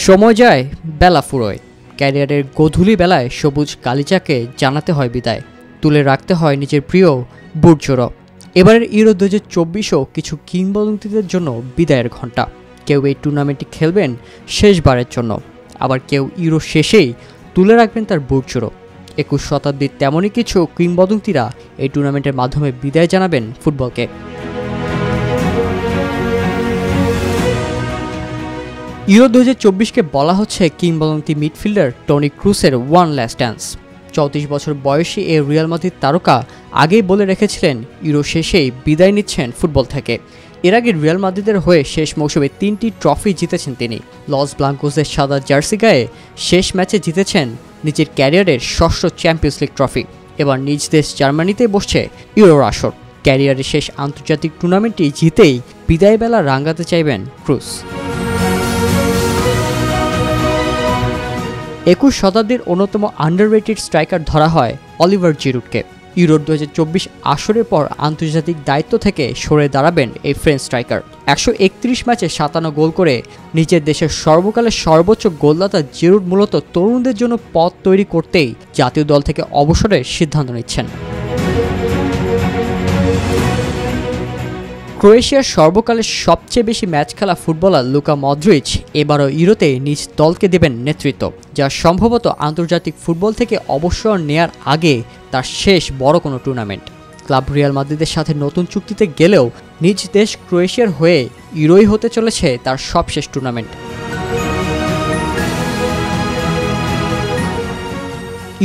সময় যায়, বেলা ফুরোয়। ক্যারিয়ারের গোধূলি বেলায় সবুজ গালিচাকে জানাতে হয় বিদায়, তুলে রাখতে হয় নিজের প্রিয় বুটজোড়া। এবারের ইউরো 2024ও কিছু কিংবদন্তিদের জন্য বিদায়ের ঘণ্টা। কেউ এই টুর্নামেন্টটি খেলবেন শেষবারের জন্য, আবার কেউ ইউরো শেষেই তুলে রাখবেন তার বুটজোড়া। 21 শতাব্দীর তেমনই কিছু কিংবদন্তিরা এই টুর্নামেন্টের মাধ্যমে বিদায় জানাবেন ফুটবলকে। ইউরো 2024কে বলা হচ্ছে কিংবদন্তি মিডফিল্ডার টনি ক্রুসের ওয়ান লাস্ট ডান্স। 34 বছর বয়সী এই রিয়াল মাদ্রিদ তারকা আগেই বলে রেখেছিলেন ইউরো শেষেই বিদায় নিচ্ছেন ফুটবল থেকে। এর আগে রিয়াল মাদ্রিদের হয়ে শেষ মৌসুমে 3টি ট্রফি জিতেছেন তিনি। লস ব্লাঙ্কোসের সাদা জার্সি গায়ে শেষ ম্যাচে জিতেছেন নিজের ক্যারিয়ারের ষষ্ঠ চ্যাম্পিয়ন্স লিগ ট্রফি। এবার নিজ দেশ জার্মানিতে বসছে ইউরোর আসর। ক্যারিয়ারের শেষ আন্তর্জাতিক টুর্নামেন্টটি জিতেই বিদায় বেলা রাঙাতে চাইবেন ক্রুস। 21 শতাব্দীর অন্যতম আন্ডাররেটেড স্ট্রাইকার ধরা হয় অলিভার জিরুডকে। ইউরো 2024 আসরের পর আন্তর্জাতিক দায়িত্ব থেকে সরে দাঁড়াবেন এই ফ্রেঞ্চ স্ট্রাইকার। 131 ম্যাচে 57 গোল করে নিজের দেশের সর্বকালের সর্বোচ্চ গোলদাতা জিরুড মূলত তরুণদের জন্য পথ তৈরি করতেই জাতীয় দল থেকে অবসরের সিদ্ধান্ত নিচ্ছেন। ক্রোয়েশিয়ার সর্বকালের সবচেয়ে বেশি ম্যাচ খেলা ফুটবলার লুকা মদ্রিচ এবারও ইউরোতে নিজ দলকে দেবেন নেতৃত্ব, যা সম্ভবত আন্তর্জাতিক ফুটবল থেকে অবসর নেয়ার আগে তার শেষ বড় কোনো টুর্নামেন্ট। ক্লাব রিয়াল মাদ্রিদের সাথে নতুন চুক্তিতে গেলেও নিজ দেশ ক্রোয়েশিয়ার হয়ে ইউরোই হতে চলেছে তার সবশেষ টুর্নামেন্ট।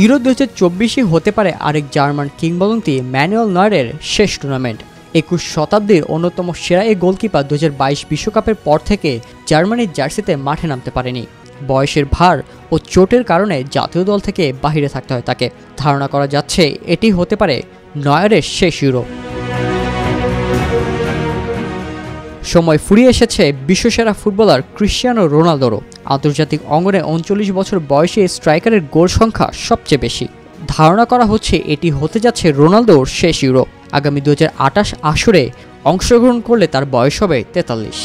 ইউরো 2024 হতে পারে আরেক জার্মান কিংবদন্তি ম্যানুয়েল নয়রের শেষ টুর্নামেন্ট। 21 শতাব্দীর অন্যতম সেরা এই গোলকিপার 2022 বিশ্বকাপের পর থেকে জার্মানির জার্সিতে মাঠে নামতে পারেনি। বয়সের ভার ও চোটের কারণে জাতীয় দল থেকে বাহিরে থাকতে হয় তাকে। ধারণা করা যাচ্ছে এটি হতে পারে নয়রের শেষ ইউরো। সময় ফুরিয়ে এসেছে বিশ্বসেরা ফুটবলার ক্রিশ্চিয়ানো রোনালদোরও। আন্তর্জাতিক অঙ্গনে 39 বছর বয়সী স্ট্রাইকারের গোল সংখ্যা সবচেয়ে বেশি। ধারণা করা হচ্ছে এটি হতে যাচ্ছে রোনালদোর শেষ ইউরো। আগামী 2028 আসরে অংশগ্রহণ করলে তার বয়স হবে 43।